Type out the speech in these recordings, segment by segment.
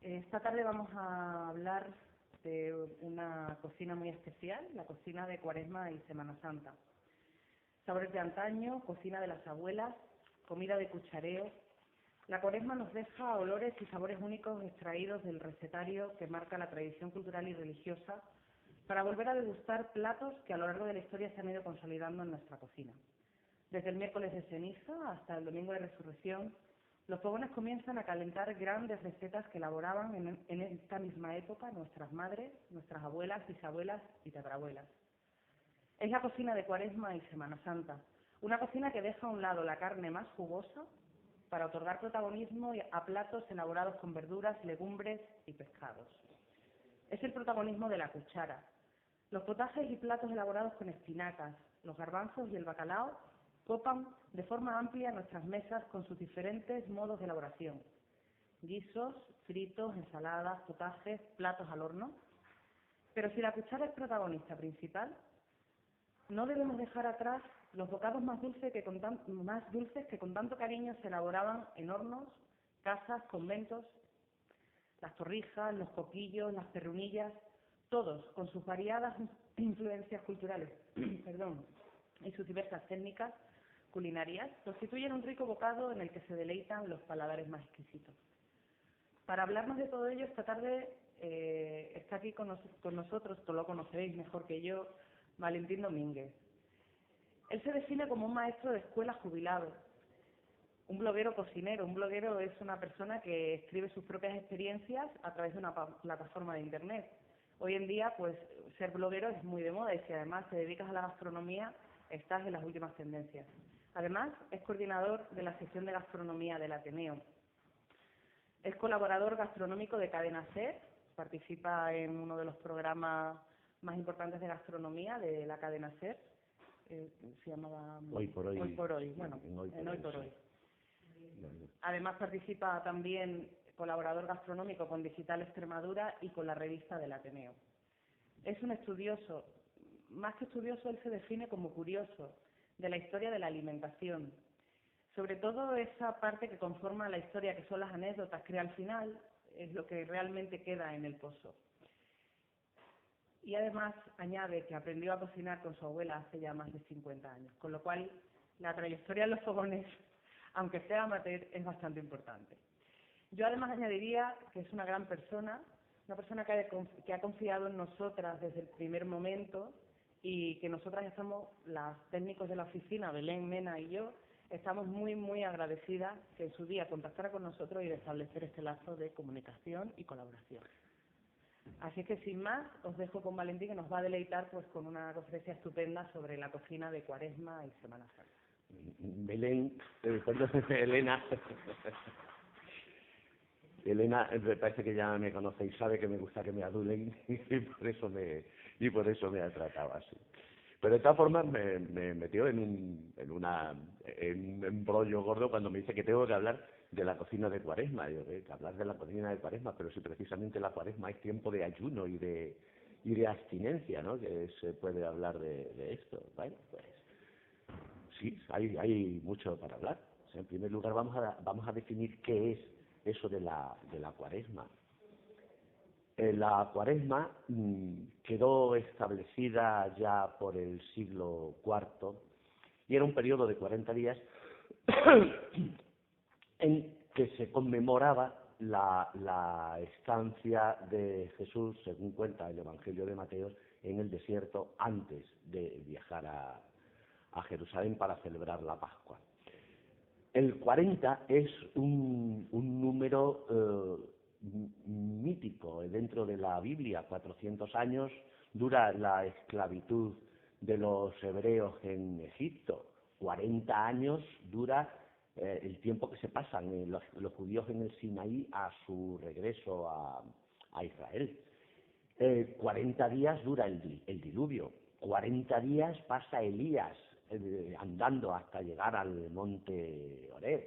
Esta tarde vamos a hablar de una cocina muy especial, la cocina de Cuaresma y Semana Santa. Sabores de antaño, cocina de las abuelas, comida de cuchareo. La Cuaresma nos deja olores y sabores únicos extraídos del recetario que marca la tradición cultural y religiosa para volver a degustar platos que a lo largo de la historia se han ido consolidando en nuestra cocina. Desde el miércoles de ceniza hasta el domingo de resurrección, los fogones comienzan a calentar grandes recetas que elaboraban en esta misma época nuestras madres, nuestras abuelas, bisabuelas y tatarabuelas. Es la cocina de Cuaresma y Semana Santa, una cocina que deja a un lado la carne más jugosa para otorgar protagonismo a platos elaborados con verduras, legumbres y pescados. Es el protagonismo de la cuchara. Los potajes y platos elaborados con espinacas, los garbanzos y el bacalao copan de forma amplia nuestras mesas con sus diferentes modos de elaboración: guisos, fritos, ensaladas, potajes, platos al horno. Pero si la cuchara es protagonista principal, no debemos dejar atrás los bocados más dulces que con tanto cariño se elaboraban en hornos, casas, conventos, las torrijas, los coquillos, las perrunillas, todos con sus variadas influencias culturales y sus diversas técnicas culinarias, constituyen un rico bocado en el que se deleitan los paladares más exquisitos. Para hablarnos de todo ello, esta tarde está aquí con nosotros, tú lo conoceréis mejor que yo, Valentín Domínguez. Él se define como un maestro de escuela jubilado, un bloguero cocinero. Un bloguero es una persona que escribe sus propias experiencias a través de una plataforma de internet. Hoy en día, pues, ser bloguero es muy de moda y si además te dedicas a la gastronomía, estás en las últimas tendencias. Además, es coordinador de la sección de gastronomía del Ateneo. Es colaborador gastronómico de Cadena SER, participa en uno de los programas más importantes de gastronomía de la Cadena SER, se llamaba Hoy por Hoy. Hoy por Hoy, bueno, en Hoy por Hoy. Además participa también, colaborador gastronómico con Digital Extremadura y con la revista del Ateneo. Es un estudioso, más que estudioso, él se define como curioso de la historia de la alimentación. Sobre todo esa parte que conforma la historia, que son las anécdotas, que al final es lo que realmente queda en el pozo. Y además añade que aprendió a cocinar con su abuela hace ya más de 50 años, con lo cual la trayectoria en los fogones, aunque sea amateur, es bastante importante. Yo además añadiría que es una gran persona, una persona que ha confiado en nosotras desde el primer momento y que nosotras estamos, las técnicos de la oficina, Belén, Mena y yo, estamos muy agradecidas que en su día contactara con nosotros y de establecer este lazo de comunicación y colaboración. Así que sin más, os dejo con Valentín, que nos va a deleitar pues con una conferencia estupenda sobre la cocina de Cuaresma y Semana Santa. Belén, Elena. Elena, me parece que ya me conoce y sabe que me gusta que me adulen y por eso me ha tratado así. Pero de todas formas me metió en un embrollo gordo cuando me dice que tengo que hablar de la cocina de Cuaresma. Yo, que hablar de la cocina de Cuaresma, pero si precisamente la Cuaresma es tiempo de ayuno y de abstinencia, ¿no? Que se puede hablar de esto. Bueno, pues sí, hay mucho para hablar. O sea, en primer lugar vamos a definir qué es eso de la Cuaresma. La Cuaresma quedó establecida ya por el siglo IV y era un periodo de 40 días en que se conmemoraba la estancia de Jesús, según cuenta el Evangelio de Mateo, en el desierto antes de viajar a Jerusalén para celebrar la Pascua. El 40 es un número mítico dentro de la Biblia. 400 años dura la esclavitud de los hebreos en Egipto. 40 años dura el tiempo que se pasan los judíos en el Sinaí a su regreso a Israel. 40 días dura el diluvio. 40 días pasa Elías andando hasta llegar al monte Horeb.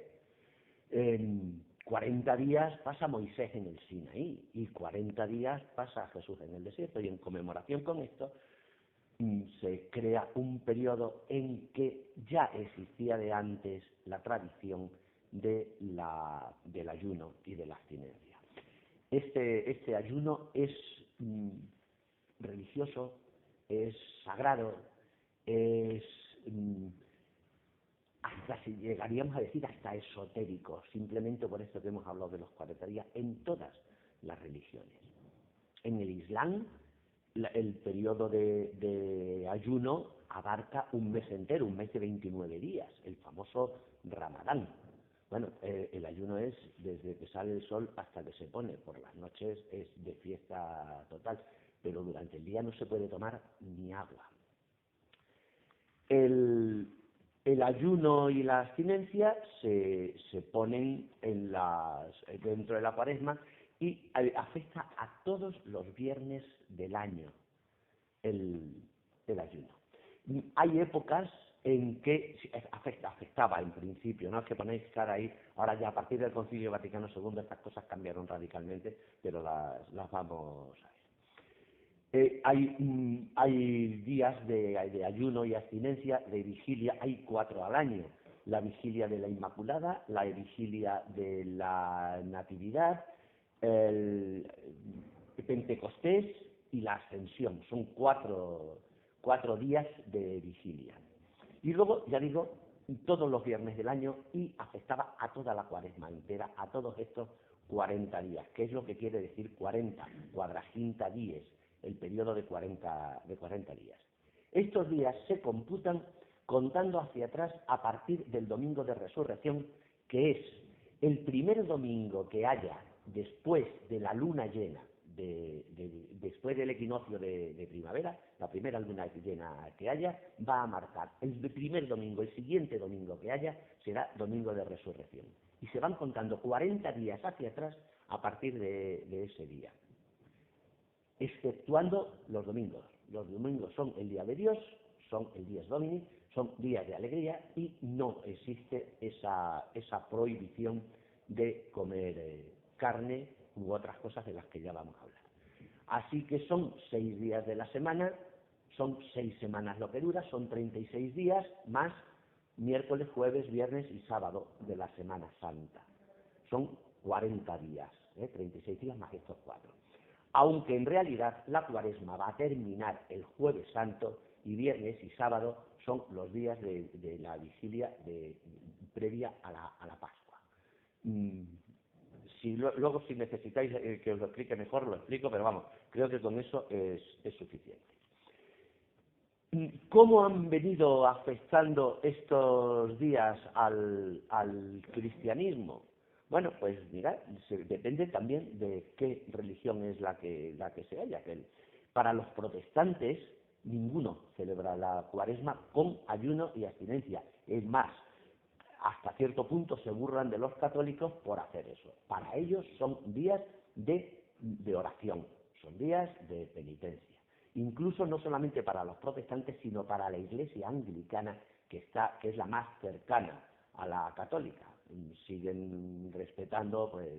40 días pasa Moisés en el Sinaí y 40 días pasa Jesús en el desierto, y en conmemoración con esto se crea un periodo en que ya existía de antes la tradición del ayuno y de la abstinencia. Este ayuno es religioso, es sagrado, es hasta si llegaríamos a decir hasta esotérico, simplemente por esto que hemos hablado de los 40 días en todas las religiones. En el Islam, el periodo de ayuno abarca un mes entero, un mes de 29 días, el famoso Ramadán. Bueno, el ayuno es desde que sale el sol hasta que se pone, por las noches es de fiesta total, pero durante el día no se puede tomar ni agua. El ayuno y la abstinencia se ponen dentro de la Cuaresma y afecta a todos los viernes del año el ayuno. Hay épocas en que afectaba en principio, no es que ponéis cara ahí, ahora ya a partir del Concilio Vaticano II estas cosas cambiaron radicalmente, pero las vamos a ver. Hay días de ayuno y abstinencia, de vigilia, hay 4 al año. La vigilia de la Inmaculada, la vigilia de la Natividad, el Pentecostés y la Ascensión. Son 4 días de vigilia. Y luego, ya digo, todos los viernes del año y afectaba a toda la Cuaresma entera, a todos estos 40 días. ¿Qué es lo que quiere decir 40? Cuadraginta dies, el periodo de 40 días. Estos días se computan contando hacia atrás a partir del domingo de resurrección, que es el primer domingo que haya después de la luna llena, después del equinoccio de primavera, la primera luna llena que haya, va a marcar el primer domingo, el siguiente domingo que haya, será domingo de resurrección. Y se van contando 40 días hacia atrás a partir de ese día, exceptuando los domingos. Los domingos son el día de Dios, son el Dies Domini, son días de alegría y no existe esa prohibición de comer carne u otras cosas de las que ya vamos a hablar. Así que son 6 días de la semana, son 6 semanas lo que dura, son 36 días más miércoles, jueves, viernes y sábado de la Semana Santa. Son 40 días, 36 días más estos 4. Aunque en realidad la Cuaresma va a terminar el Jueves Santo y viernes y sábado son los días de la vigilia previa a la Pascua. Luego si necesitáis que os lo explique mejor, lo explico, pero vamos, creo que con eso es suficiente. ¿Cómo han venido afectando estos días al cristianismo? Bueno, pues mirad, depende también de qué religión es la que se haya. Para los protestantes, ninguno celebra la Cuaresma con ayuno y abstinencia. Es más, hasta cierto punto se burlan de los católicos por hacer eso. Para ellos son días de oración, son días de penitencia. Incluso no solamente para los protestantes, sino para la Iglesia anglicana, que es la más cercana a la católica. Siguen respetando pues,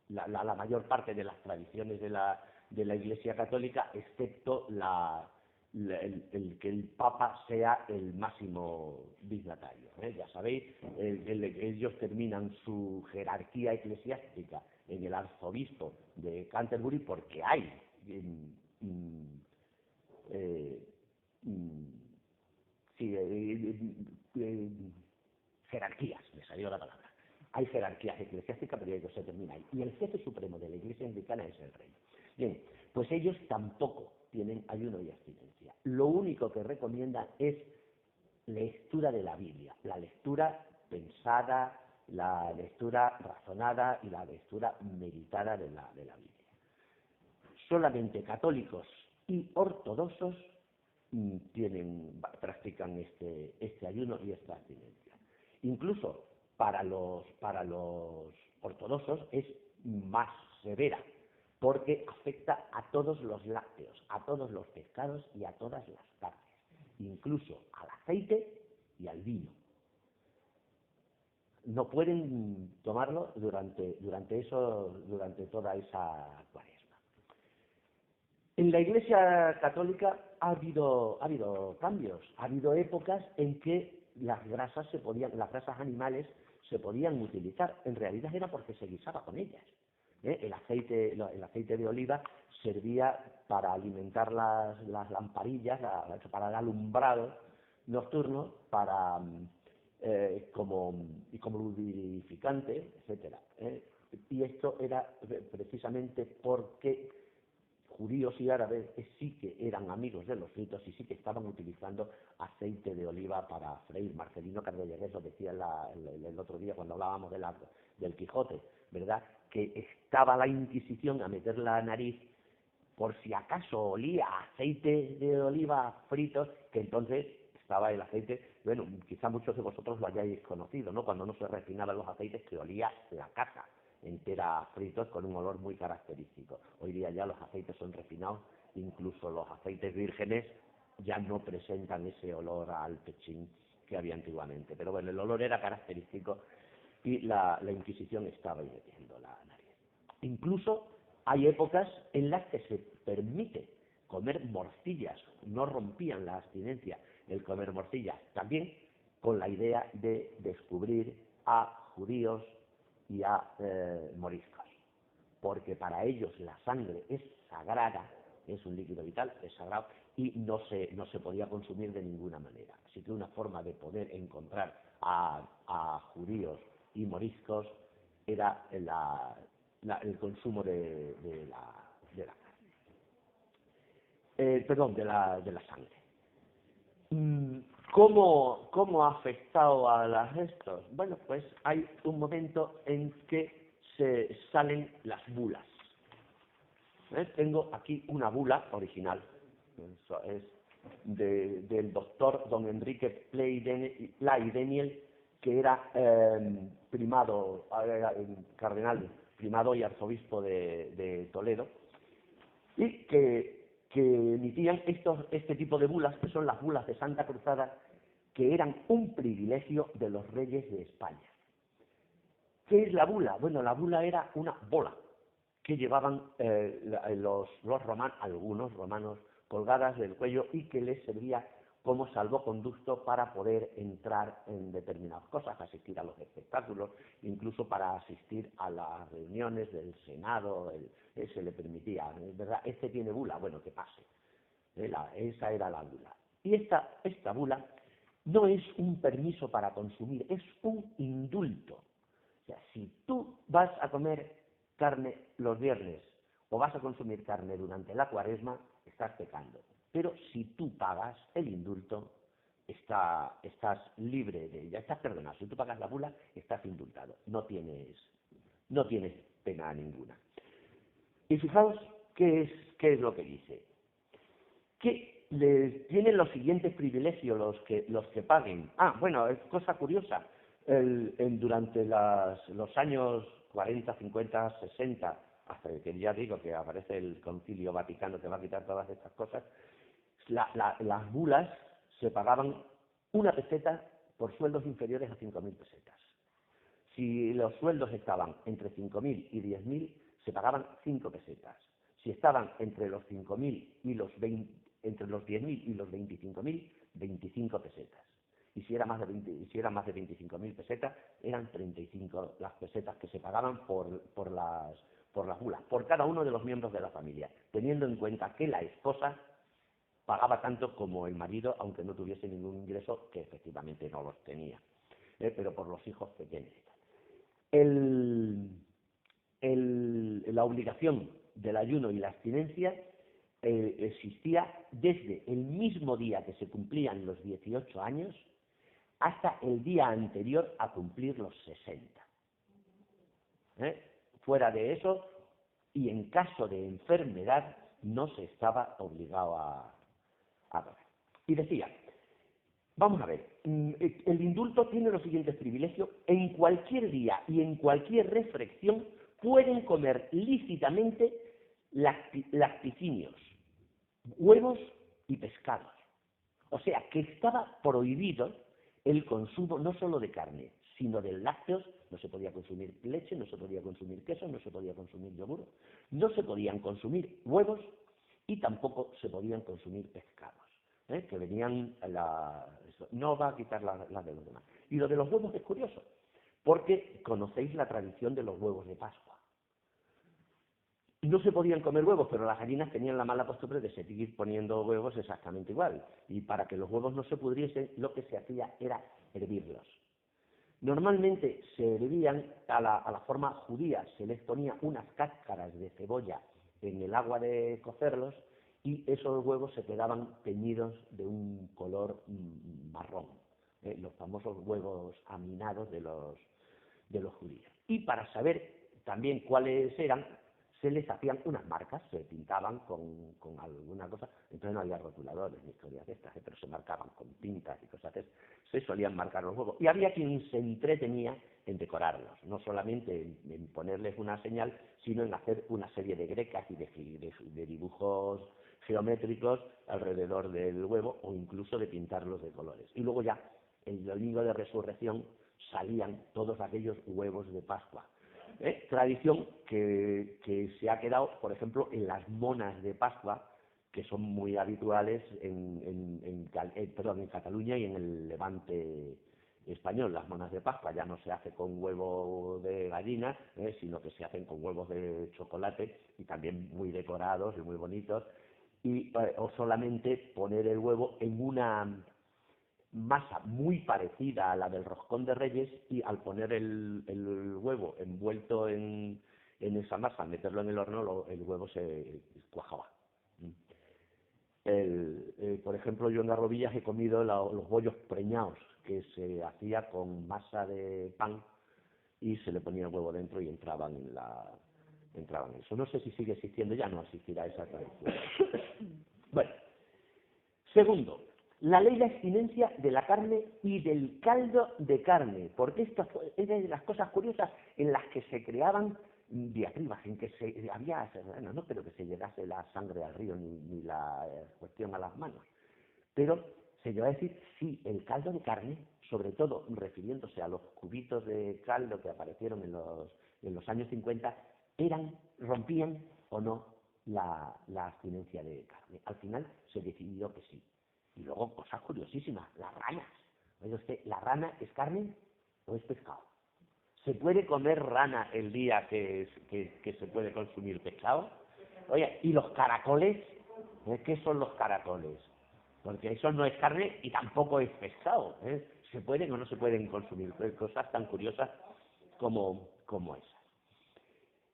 la mayor parte de las tradiciones de la Iglesia católica, excepto el que el Papa sea el máximo dignatario. Ya sabéis, ellos terminan su jerarquía eclesiástica en el arzobispo de Canterbury porque hay jerarquías, me salió la palabra. Hay jerarquías eclesiásticas, pero ellos se termina ahí. Y el jefe supremo de la Iglesia anglicana es el rey. Bien, pues ellos tampoco tienen ayuno y abstinencia. Lo único que recomiendan es lectura de la Biblia, la lectura pensada, la lectura razonada y la lectura meditada de la Biblia. Solamente católicos y ortodoxos practican este ayuno y esta abstinencia. Incluso para los ortodoxos es más severa, porque afecta a todos los lácteos, a todos los pescados y a todas las carnes, incluso al aceite y al vino. No pueden tomarlo durante toda esa Cuaresma. En la Iglesia católica ha habido cambios, ha habido épocas en que las grasas animales se podían utilizar. En realidad era porque se guisaba con ellas. El aceite de oliva servía para alimentar las lamparillas, para el alumbrado nocturno, como lubrificante, etcétera. Y esto era precisamente porque judíos y árabes sí que eran amigos de los fritos y sí que estaban utilizando aceite de oliva para freír. Marcelino Carbellegués lo decía el otro día cuando hablábamos del Quijote, ¿verdad? Que estaba la Inquisición a meter la nariz por si acaso olía a aceite de oliva fritos, que entonces estaba el aceite, bueno, quizá muchos de vosotros lo hayáis conocido, ¿no? Cuando no se refinaban los aceites, que olía la casa entera fritos con un olor muy característico. Hoy día ya los aceites son refinados, incluso los aceites vírgenes ya no presentan ese olor al pechín que había antiguamente. Pero bueno, el olor era característico y la Inquisición estaba ahí metiendo la nariz. Incluso hay épocas en las que se permite comer morcillas, no rompían la abstinencia el comer morcillas, también con la idea de descubrir a judíos y a moriscos, porque para ellos la sangre es sagrada, es un líquido vital, es sagrado, y no se podía consumir de ninguna manera. Así que una forma de poder encontrar a judíos y moriscos era el consumo de la carne. Perdón, de la sangre. ¿Cómo ha afectado a las restos? Bueno, pues hay un momento en que se salen las bulas. Tengo aquí una bula original. Eso es del doctor don Enrique Play-Deniel, que era primado, cardenal, primado y arzobispo de Toledo, y que emitían este tipo de bulas, que son las bulas de Santa Cruzada, que eran un privilegio de los reyes de España. ¿Qué es la bula? Bueno, la bula era una bola que llevaban algunos romanos colgadas del cuello y que les servía como salvoconducto para poder entrar en determinadas cosas, asistir a los espectáculos, incluso para asistir a las reuniones del Senado, se le permitía, ¿verdad? Este tiene bula, bueno, que pase. Esa era la bula. Y esta bula no es un permiso para consumir, es un indulto. O sea, si tú vas a comer carne los viernes o vas a consumir carne durante la Cuaresma, estás pecando. Pero si tú pagas el indulto, estás libre de ella, estás perdonado. Si tú pagas la bula, estás indultado. No tienes pena ninguna. Y fijaos qué es lo que dice. Que tienen los siguientes privilegios los que paguen. Bueno, es cosa curiosa. Durante los años 40, 50, 60, hasta que ya digo que aparece el Concilio Vaticano que va a quitar todas estas cosas, las bulas se pagaban 1 peseta por sueldos inferiores a 5.000 pesetas. Si los sueldos estaban entre 5.000 y 10.000, se pagaban 5 pesetas. Si estaban entre los 5.000 y entre los 10.000 y los 25.000, 25 pesetas. Y si era más de 25.000 pesetas, eran 35 las pesetas que se pagaban por las bulas, por cada uno de los miembros de la familia, teniendo en cuenta que la esposa pagaba tanto como el marido, aunque no tuviese ningún ingreso, que efectivamente no los tenía, pero por los hijos pequeños. La obligación del ayuno y la abstinencia existía desde el mismo día que se cumplían los 18 años hasta el día anterior a cumplir los 60. Fuera de eso, y en caso de enfermedad, no se estaba obligado a comer. Y decía, vamos a ver, el indulto tiene los siguientes privilegios: en cualquier día y en cualquier reflexión pueden comer lícitamente lacticinios, huevos y pescados. O sea, que estaba prohibido el consumo no solo de carne, sino de lácteos. No se podía consumir leche, no se podía consumir queso, no se podía consumir yogur, no se podían consumir huevos y tampoco se podían consumir pescados, que venían no va a quitar la de los demás. Y lo de los huevos es curioso, porque conocéis la tradición de los huevos de Pascua. No se podían comer huevos, pero las gallinas tenían la mala costumbre de seguir poniendo huevos exactamente igual. Y para que los huevos no se pudriesen, lo que se hacía era hervirlos. Normalmente se hervían a la forma judía, se les ponía unas cáscaras de cebolla en el agua de cocerlos y esos huevos se quedaban teñidos de un color marrón, los famosos huevos aminados de los judíos. Y para saber también cuáles eran, se les hacían unas marcas, se pintaban con alguna cosa, entonces no había rotuladores ni historias de estas, pero se marcaban con pintas y cosas así, se solían marcar los huevos. Y había quien se entretenía en decorarlos, no solamente en ponerles una señal, sino en hacer una serie de grecas y de dibujos geométricos alrededor del huevo, o incluso de pintarlos de colores. Y luego ya, el domingo de resurrección, salían todos aquellos huevos de Pascua. Tradición que se ha quedado, por ejemplo, en las monas de Pascua, que son muy habituales en Cataluña y en el Levante español. Las monas de Pascua ya no se hace con huevo de gallina, sino que se hacen con huevos de chocolate y también muy decorados y muy bonitos, o solamente poner el huevo en una masa muy parecida a la del roscón de Reyes, y al poner el huevo envuelto en esa masa, meterlo en el horno, el huevo se cuajaba. Por ejemplo, yo en Garrovillas he comido los bollos preñados, que se hacía con masa de pan y se le ponía el huevo dentro y entraban en eso. No sé si sigue existiendo, ya no existirá esa tradición. Bueno, segundo, la ley de abstinencia de la carne y del caldo de carne, porque esto es de las cosas curiosas en las que se creaban diatribas, en que había, bueno, no creo que se llegase la sangre al río ni la cuestión a las manos, pero se llegó a decir sí, el caldo de carne, sobre todo refiriéndose a los cubitos de caldo que aparecieron en los años 50, rompían o no la abstinencia de carne. Al final se decidió que sí. Y luego, cosas curiosísimas, las ranas. Oye usted, ¿la rana es carne o es pescado? ¿Se puede comer rana el día que se puede consumir pescado? Oye, ¿y los caracoles? ¿Qué son los caracoles? Porque eso no es carne y tampoco es pescado. ¿Se pueden o no se pueden consumir? Cosas tan curiosas como esas.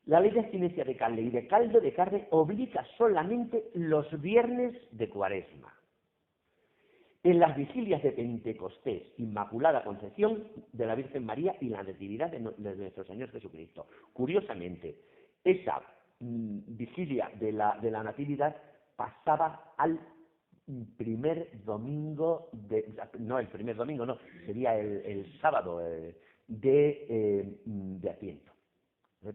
La ley de abstinencia de carne y de caldo de carne obliga solamente los viernes de Cuaresma. En las vigilias de Pentecostés, Inmaculada Concepción de la Virgen María y la Natividad de nuestro Señor Jesucristo. Curiosamente, esa vigilia de la Natividad pasaba al primer domingo, el primer domingo no, sería el sábado de Adviento.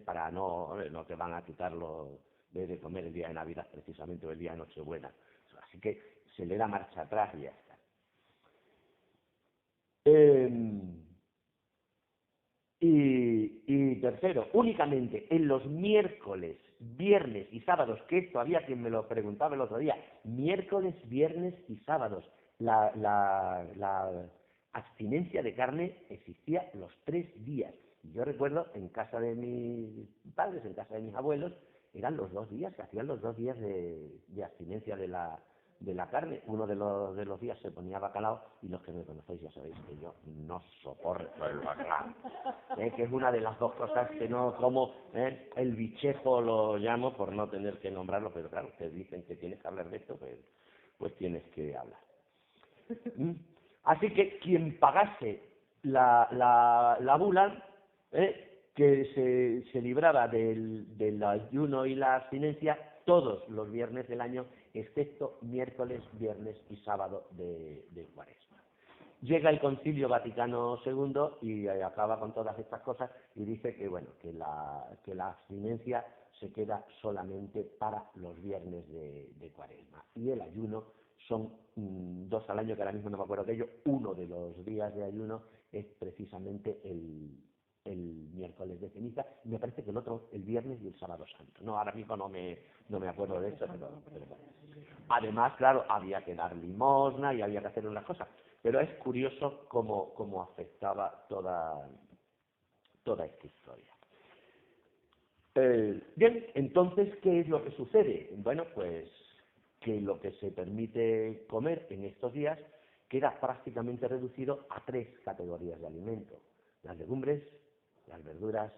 Para no te van a quitarlo de comer el día de Navidad, precisamente, o el día de Nochebuena. Así que se le da marcha atrás y ya está. Y tercero, únicamente en los miércoles, viernes y sábados, que esto había quien me lo preguntaba el otro día, miércoles, viernes y sábados, la abstinencia de carne existía los 3 días. Yo recuerdo en casa de mis padres, en casa de mis abuelos, eran los 2 días, se hacían los 2 días de abstinencia de la carne. Uno de los días se ponía bacalao, y los que me conocéis ya sabéis que yo no soporto el bacalao, que es una de las 2 cosas que no como. El bichejo lo llamo por no tener que nombrarlo, pero claro, ustedes dicen que tienes que hablar de esto, pues tienes que hablar. Así que quien pagase la bula, que se libraba del ayuno y la abstinencia todos los viernes del año, excepto miércoles, viernes y sábado de Cuaresma. Llega el Concilio Vaticano II y acaba con todas estas cosas y dice que la abstinencia se queda solamente para los viernes de Cuaresma, y el ayuno son 2 al año, que ahora mismo no me acuerdo de ello. Uno de los días de ayuno es precisamente el miércoles de ceniza, y me parece que el otro el viernes y el sábado santo. No, ahora mismo no me acuerdo de eso, pero bueno. Además, claro, había que dar limosna y había que hacer unas cosas, pero es curioso cómo afectaba toda toda esta historia. Bien, entonces, ¿qué es lo que sucede? Bueno, pues que lo que se permite comer en estos días queda prácticamente reducido a 3 categorías de alimentos: las legumbres, las verduras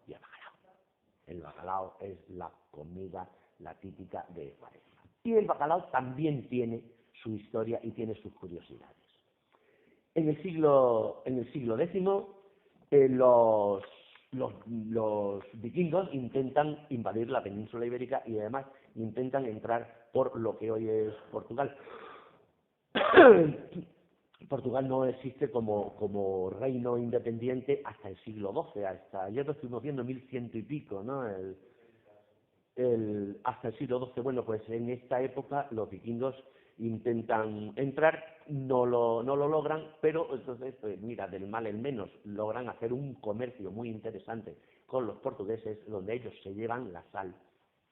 y el bacalao. El bacalao es la comida, la típica de Cuaresma. Y el bacalao también tiene su historia y tiene sus curiosidades. En el siglo X, los vikingos intentan invadir la península ibérica y además intentan entrar por lo que hoy es Portugal. Portugal no existe como reino independiente hasta el siglo XII, hasta ayer lo estuvimos viendo, 1100 y pico, ¿no? Hasta el siglo XII. Bueno, pues en esta época los vikingos intentan entrar, no lo logran, pero entonces, pues mira, del mal el menos, logran hacer un comercio muy interesante con los portugueses, donde ellos se llevan la sal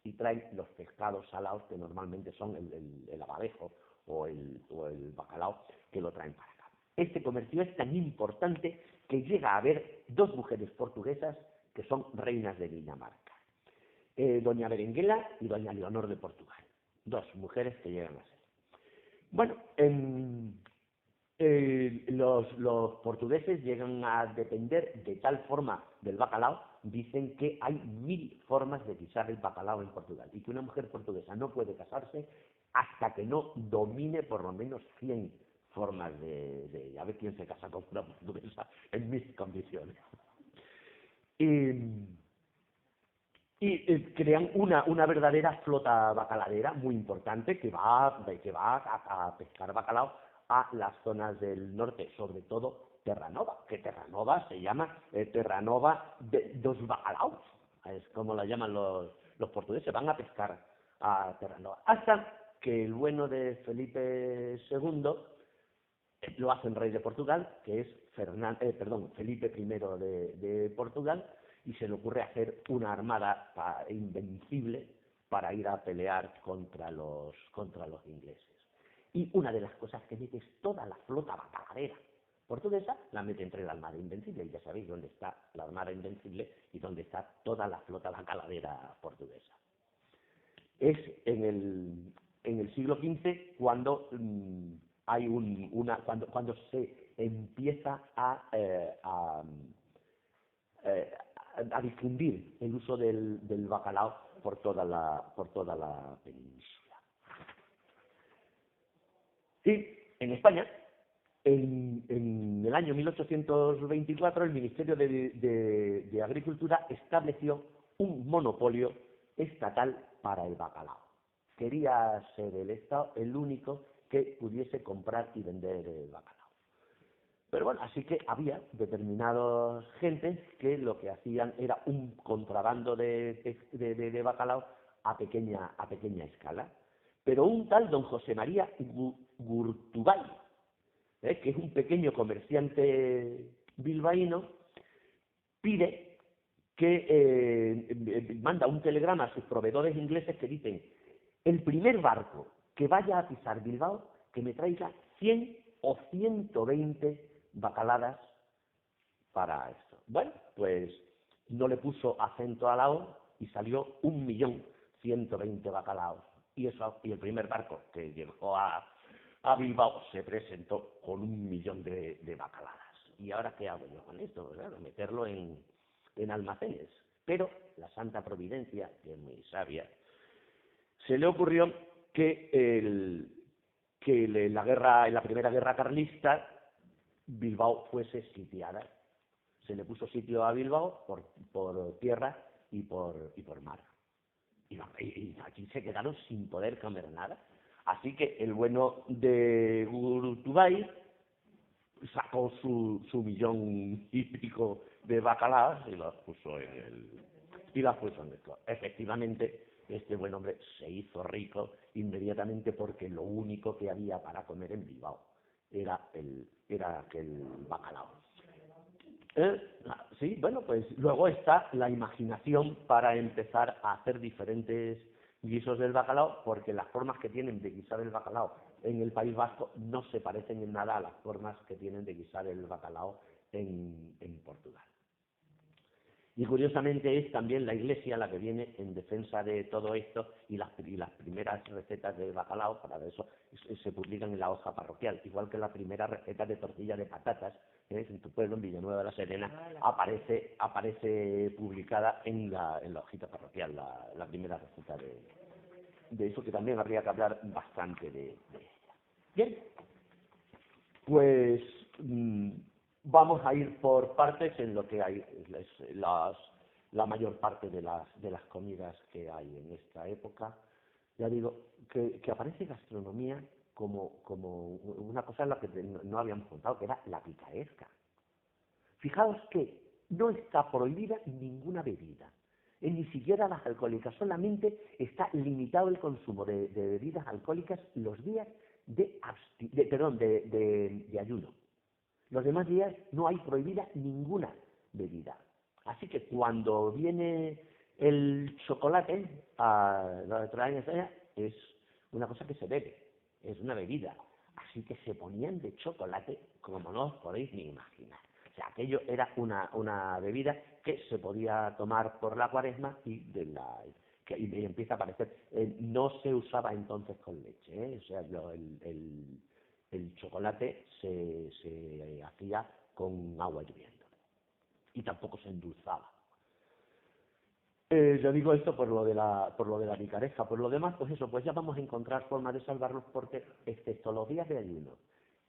y traen los pescados salados, que normalmente son el abadejo o el bacalao, que lo traen para acá. Este comercio es tan importante que llega a haber 2 mujeres portuguesas que son reinas de Dinamarca. Doña Berenguela y doña Leonor de Portugal, 2 mujeres que llegan a ser. Bueno, los portugueses llegan a depender de tal forma del bacalao, dicen que hay 1000 formas de guisar el bacalao en Portugal y que una mujer portuguesa no puede casarse hasta que no domine por lo menos 100 formas de a ver quién se casa con una portuguesa en mis condiciones. Y crean una verdadera flota bacaladera muy importante que va a pescar bacalao a las zonas del norte, sobre todo Terranova, que Terranova se llama Terranova dos Bacalaos, es como la llaman los portugueses, van a pescar a Terranova, hasta que el bueno de Felipe II lo hacen rey de Portugal, que es Felipe I de Portugal, y se le ocurre hacer una armada invencible para ir a pelear contra los ingleses. Y una de las cosas que mete es toda la flota bacaladera portuguesa, la mete entre la Armada Invencible, y ya sabéis dónde está la Armada Invencible y dónde está toda la flota bacaladera portuguesa. Es en el siglo XV cuando hay cuando se empieza a difundir el uso del bacalao por toda la península. Y en España, en el año 1824, el Ministerio de Agricultura estableció un monopolio estatal para el bacalao. Quería ser el Estado el único que pudiese comprar y vender el bacalao. Pero bueno, así que había determinadas gentes que lo que hacían era un contrabando de bacalao a pequeña escala. Pero un tal don José María Gurtubay, que es un pequeño comerciante bilbaíno, pide que manda un telegrama a sus proveedores ingleses que dicen: el primer barco que vaya a pisar Bilbao, que me traiga 100 o 120 bacaladas para esto. Bueno, pues no le puso acento a la O y salió 1.120.000 bacalaos. Y el primer barco que llegó a Bilbao se presentó con 1.000.000 de bacaladas. ¿Y ahora qué hago yo con esto? Pues claro, meterlo en almacenes. Pero la Santa Providencia, que es muy sabia, se le ocurrió que en la Primera Guerra Carlista Bilbao fuese sitiada. Se le puso sitio a Bilbao por tierra y por mar. Y aquí se quedaron sin poder comer nada. Así que el bueno de Gurtubay sacó su 1.000.000 de bacalaos y las puso en esto. Efectivamente, este buen hombre se hizo rico inmediatamente porque lo único que había para comer en Bilbao era aquel bacalao. Sí, bueno, pues luego está la imaginación para empezar a hacer diferentes guisos del bacalao, porque las formas que tienen de guisar el bacalao en el País Vasco no se parecen en nada a las formas que tienen de guisar el bacalao en Portugal. Y curiosamente es también la Iglesia la que viene en defensa de todo esto y las primeras recetas de bacalao, para eso se publican en la hoja parroquial, igual que la primera receta de tortilla de patatas, en tu pueblo, en Villanueva de la Serena, aparece publicada en la hojita parroquial, la primera receta de eso, que también habría que hablar bastante de ella. Bien, pues vamos a ir por partes en lo que hay la mayor parte de las comidas que hay en esta época. Ya digo que aparece gastronomía como una cosa en la que no habíamos contado, que era la picaresca. Fijaos que no está prohibida ninguna bebida, ni siquiera las alcohólicas, solamente está limitado el consumo de bebidas alcohólicas los días de ayuno. Los demás días no hay prohibida ninguna bebida. Así que cuando viene el chocolate a traer, es una cosa que se bebe, es una bebida. Así que se ponían de chocolate como no os podéis ni imaginar. O sea, aquello era una bebida que se podía tomar por la Cuaresma y empieza a aparecer. No se usaba entonces con leche, o sea, el chocolate se hacía con agua hirviendo y tampoco se endulzaba. Yo digo esto por lo de la picaresca. Por lo demás, pues eso, pues ya vamos a encontrar formas de salvarlos, porque excepto los días de ayuno,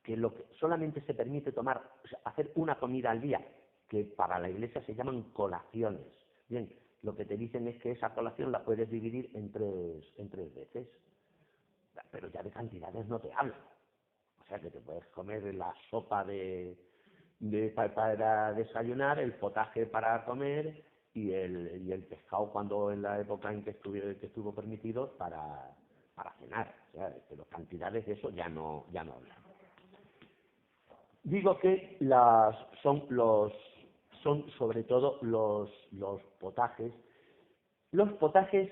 que solamente se permite tomar, o sea, hacer una comida al día, que para la Iglesia se llaman colaciones. Bien, lo que te dicen es que esa colación la puedes dividir en tres veces, pero ya de cantidades no te hablo. O sea, que te puedes comer la sopa para desayunar, el potaje para comer y el pescado cuando en la época en que estuvo permitido para cenar. O sea, pero cantidades de eso ya no hablamos. Digo que son sobre todo los potajes. Los potajes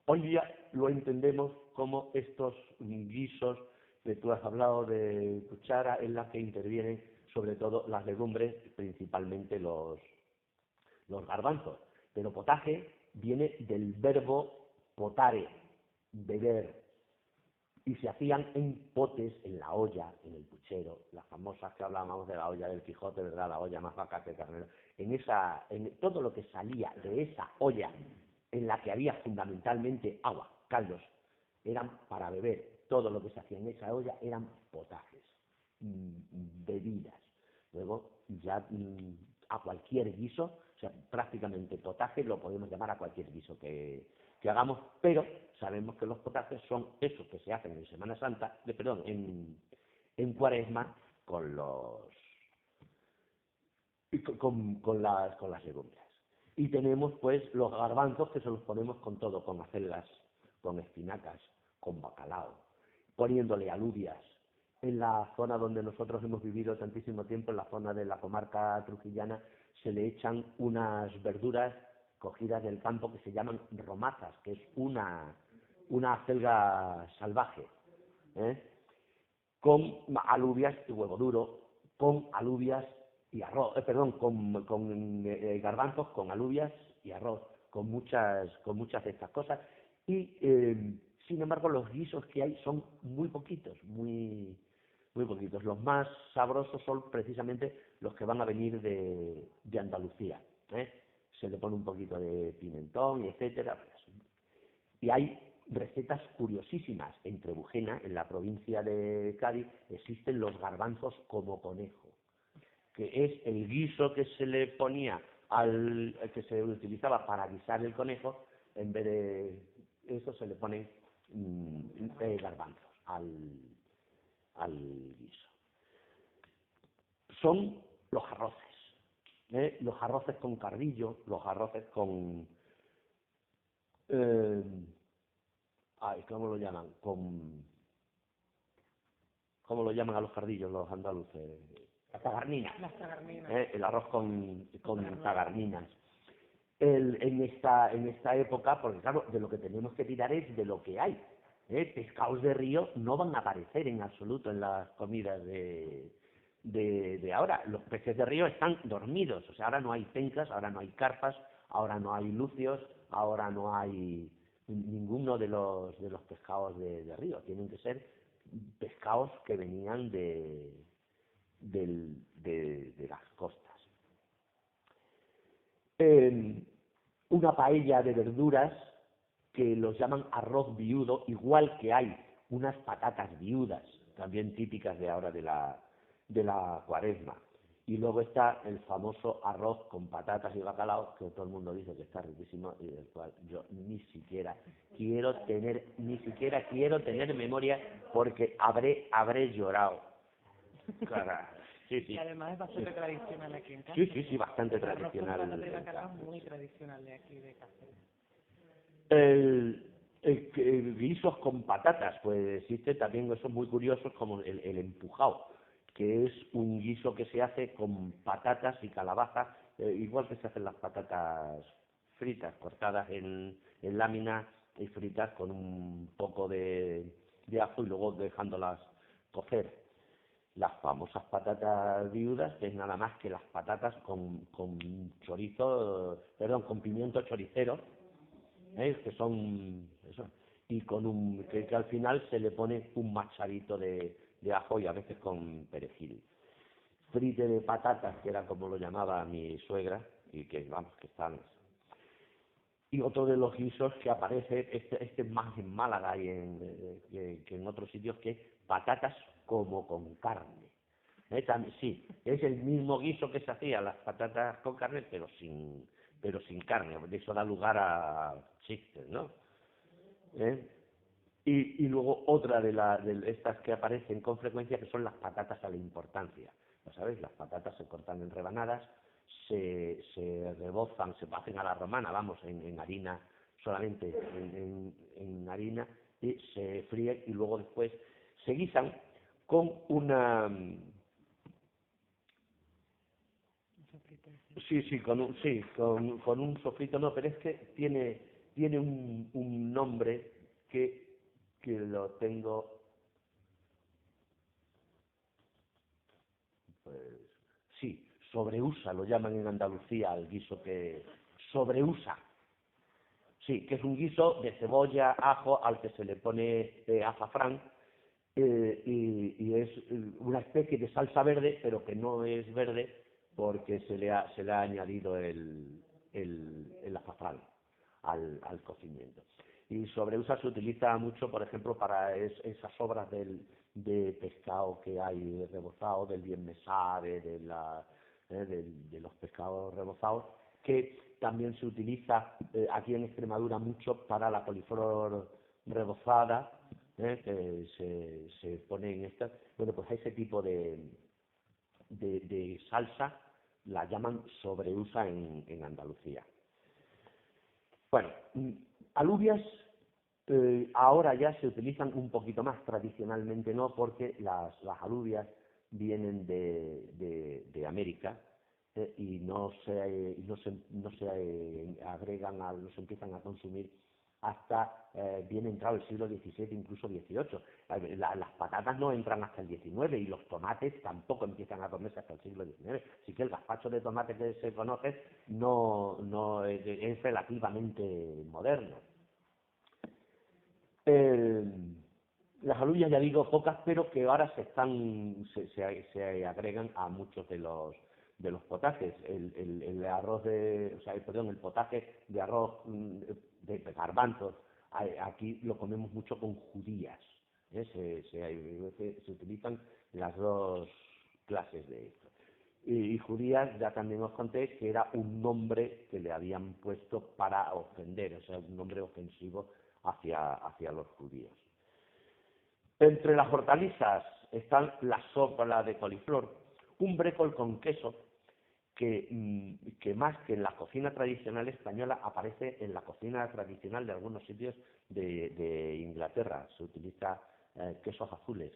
hoy día lo entendemos como estos guisos que tú has hablado de cuchara, en la que intervienen sobre todo las legumbres, principalmente los garbanzos. Pero potaje viene del verbo potare, beber, y se hacían en potes, en la olla, en el puchero, las famosas que hablábamos de la olla del Quijote, ¿verdad? La olla más vaca que carnero. En todo lo que salía de esa olla, en la que había fundamentalmente agua, caldos, eran para beber. Todo lo que se hacía en esa olla eran potajes, bebidas. Luego ya a cualquier guiso, o sea, prácticamente potaje lo podemos llamar a cualquier guiso que hagamos, pero sabemos que los potajes son esos que se hacen en Semana Santa, en Cuaresma con las legumbres. Y tenemos pues los garbanzos, que se los ponemos con todo, con acelgas, con espinacas, con bacalao, poniéndole alubias. En la zona donde nosotros hemos vivido tantísimo tiempo, en la zona de la comarca trujillana, se le echan unas verduras cogidas del campo que se llaman romazas, que es una acelga salvaje, con alubias y huevo duro, con alubias y arroz, con garbanzos, con alubias y arroz, con muchas de estas cosas. Y sin embargo los guisos que hay son muy poquitos, muy poquitos. Los más sabrosos son precisamente los que van a venir de Andalucía, se le pone un poquito de pimentón, etcétera. Y hay recetas curiosísimas. En Trebujena, en la provincia de Cádiz, existen los garbanzos como conejo, que es el guiso que se le ponía que se utilizaba para guisar el conejo. En vez de eso se le ponen garbanzos al guiso. Son los arroces. Los arroces con cardillo, los arroces con... ¿cómo lo llaman? ¿Cómo lo llaman a los cardillos los andaluces? Las tagarninas. El arroz con tagarninas. En esta época, porque claro, de lo que tenemos que tirar es de lo que hay. Pescados de río no van a aparecer en absoluto en las comidas de de ahora. Los peces de río están dormidos, o sea, ahora no hay pencas, ahora no hay carpas, ahora no hay lucios, ahora no hay ninguno de los pescados de río. Tienen que ser pescados que venían de las costas. Una paella de verduras que los llaman arroz viudo, igual que hay unas patatas viudas, también típicas de ahora de la Cuaresma. Y luego está el famoso arroz con patatas y bacalao, que todo el mundo dice que está riquísimo y del cual yo ni siquiera quiero tener memoria, porque habré llorado. Cara, sí, sí. Y además es bastante tradicional aquí en Sí, Cáceres. sí, sí, bastante El arroz con tradicional. patata y bacalao es muy tradicional de aquí de Cáceres. Guisos con patatas, pues existe también esos muy curiosos como el empujado, que es un guiso que se hace con patatas y calabaza, igual que se hacen las patatas fritas, cortadas en láminas y fritas con un poco de ajo y luego dejándolas cocer. Las famosas patatas viudas, que es nada más que las patatas con chorizo, perdón, con pimiento choricero, que son eso, y con que al final se le pone un machadito de ajo y a veces con perejil. Frite de patatas, que era como lo llamaba mi suegra, y que vamos, que están. Y otro de los guisos que aparece, este más en Málaga y que en otros sitios, que es patatas como con carne. Sí, es el mismo guiso que se hacía las patatas con carne, pero sin carne. De eso da lugar a chistes, ¿no? ¿Eh? Y luego otra de estas que aparecen con frecuencia, que son las patatas a la importancia. ¿Lo sabéis? Las patatas se cortan en rebanadas, se rebozan, se hacen a la romana, vamos, en harina, solamente en harina, y se fríen y luego después se guisan con una... Sí, con un sofrito, no, pero es que tiene un nombre que lo tengo, pues, sí, sobreusa, lo llaman en Andalucía al guiso que sobreusa. Sí, que es un guiso de cebolla, ajo, al que se le pone azafrán, y es una especie de salsa verde, pero que no es verde porque se le ha añadido el azafrán al cocimiento. Y sobreusa se utiliza mucho, por ejemplo, para esas obras de pescado que hay rebozado, del bien me sabe, de los pescados rebozados, que también se utiliza aquí en Extremadura mucho para la coliflor rebozada, que se pone en estas. Bueno, pues ese tipo de salsa la llaman sobreusa en Andalucía. Bueno, alubias ahora ya se utilizan un poquito más, tradicionalmente no, porque las alubias vienen de América, y no se agregan, no se empiezan a consumir hasta bien entrado el siglo XVII, incluso XVIII. Las patatas no entran hasta el XIX y los tomates tampoco empiezan a comerse hasta el siglo XIX. Así que el gazpacho de tomate que se conoce no es relativamente moderno. Las alubias, ya digo, pocas, pero que ahora se agregan a muchos de los potajes. El arroz el potaje de arroz de garbanzos, aquí lo comemos mucho con judías. Se utilizan las dos clases de esto. Y judías, ya también os conté que era un nombre que le habían puesto para ofender, o sea, un nombre ofensivo hacia los judíos. Entre las hortalizas están la sopa de coliflor, un brécol con queso que más que en la cocina tradicional española aparece en la cocina tradicional de algunos sitios de Inglaterra. Se utiliza quesos azules.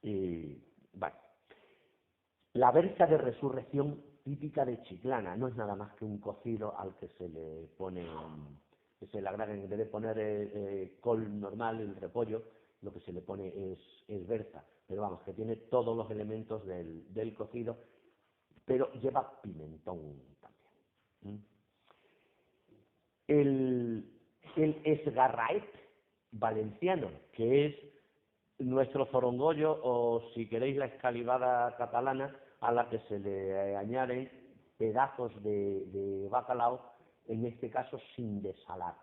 Y, bueno, la berza de resurrección típica de Chiclana no es nada más que un cocido al que se le pone, que se le agrega, en vez de poner col normal, el repollo, lo que se le pone es berza, pero vamos, que tiene todos los elementos del cocido, pero lleva pimentón también. El esgarraet valenciano, que es nuestro zorongollo, o si queréis la escalivada catalana, a la que se le añaden pedazos de bacalao, en este caso sin desalar.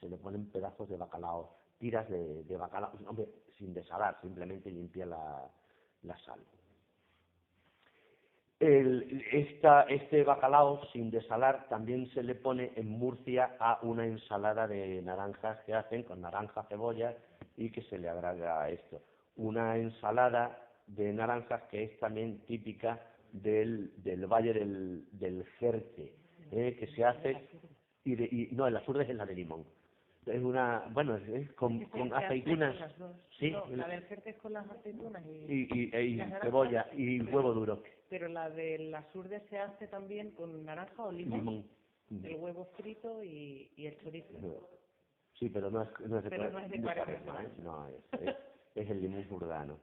Se le ponen pedazos de bacalao, tiras de bacalao, hombre, sin desalar, simplemente limpia la sal. Este bacalao sin desalar también se le pone en Murcia a una ensalada de naranjas que hacen con naranja, cebolla, y que se le agrega a esto. Una ensalada de naranjas que es también típica del Valle del Jerte, que se hace, no, el azurde es la de limón. Es una, bueno, es con aceitunas. Sí, no, la del Jerte es con las aceitunas y las cebolla y huevo duro. Pero la del Azurde se hace también con naranja o limón. El huevo frito y el chorizo. Sí, pero no es de Cuaresma, ¿eh? No, es el limón jurdano.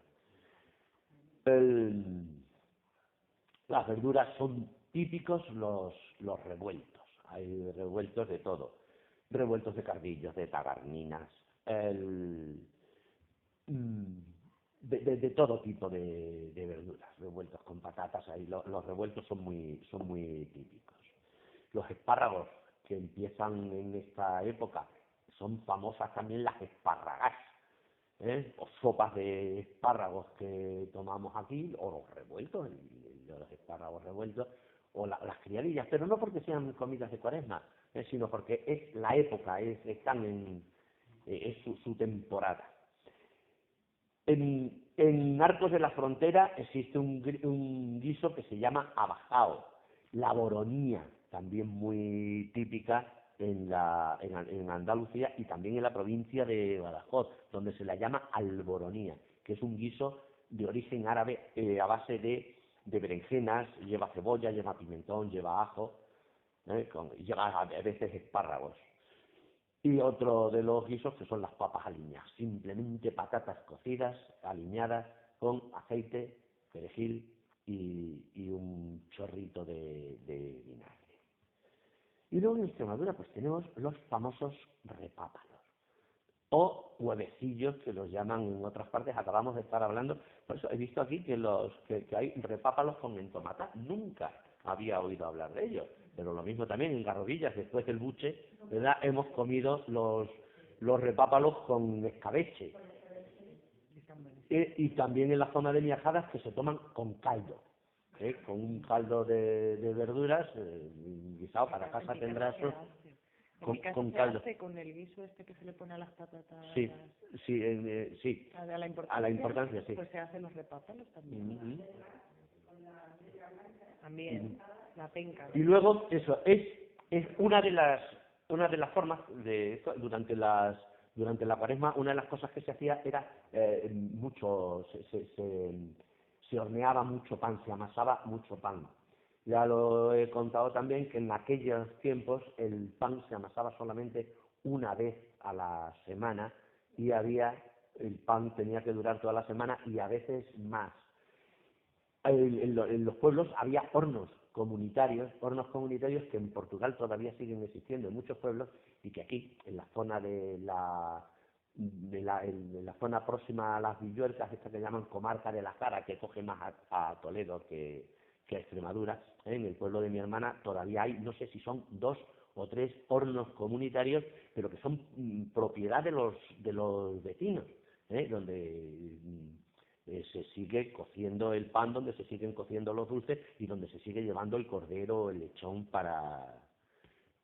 Las verduras son típicos los revueltos. Hay revueltos de todo. Revueltos de cardillos, de tagarninas, de todo tipo de verduras, revueltos con patatas. Ahí los revueltos son muy típicos. Los espárragos, que empiezan en esta época, son famosas también las espárragas, o sopas de espárragos que tomamos aquí, o los revueltos, los espárragos revueltos, o las criadillas, pero no porque sean comidas de Cuaresma, sino porque es la época, están es su temporada. En Arcos de la Frontera existe un guiso que se llama abajao, la boronía, también muy típica en Andalucía y también en la provincia de Badajoz, donde se la llama alboronía, que es un guiso de origen árabe a base de berenjenas, lleva cebolla, lleva pimentón, lleva ajo, lleva a veces espárragos. Y otro de los guisos que son las papas aliñadas, simplemente patatas cocidas, aliñadas, con aceite, perejil y un chorrito de vinagre. Y luego en Extremadura pues tenemos los famosos repápalos, o huevecillos, que los llaman en otras partes. Acabamos de estar hablando, por eso he visto aquí que hay repápalos con entomata. Nunca había oído hablar de ellos, pero lo mismo también en Garrovillas, después del buche, ¿verdad? Hemos comido los repápalos con escabeche, y también en la zona de Miajadas, que se toman con caldo, con un caldo de verduras guisado. Para casa tendrás con caldo. Hace con el guiso este que se le pone a las patatas. Sí. A la importancia, sí. Pues se hacen los repápalos también. También la penca. Y luego eso es una de las formas de esto. Durante la Cuaresma, una de las cosas que se hacía era se horneaba mucho pan, se amasaba mucho pan. Ya lo he contado también, que en aquellos tiempos el pan se amasaba solamente una vez a la semana, y el pan tenía que durar toda la semana y a veces más. En los pueblos había hornos comunitarios que en Portugal todavía siguen existiendo en muchos pueblos, y que aquí, en la zona en la zona próxima a las Villuercas, esta que llaman comarca de la Jara, que coge más a Toledo que a Extremadura, en el pueblo de mi hermana todavía hay, no sé si son 2 o 3 hornos comunitarios, pero que son propiedad de los vecinos, donde se sigue cociendo el pan, donde se siguen cociendo los dulces y donde se sigue llevando el cordero, el lechón para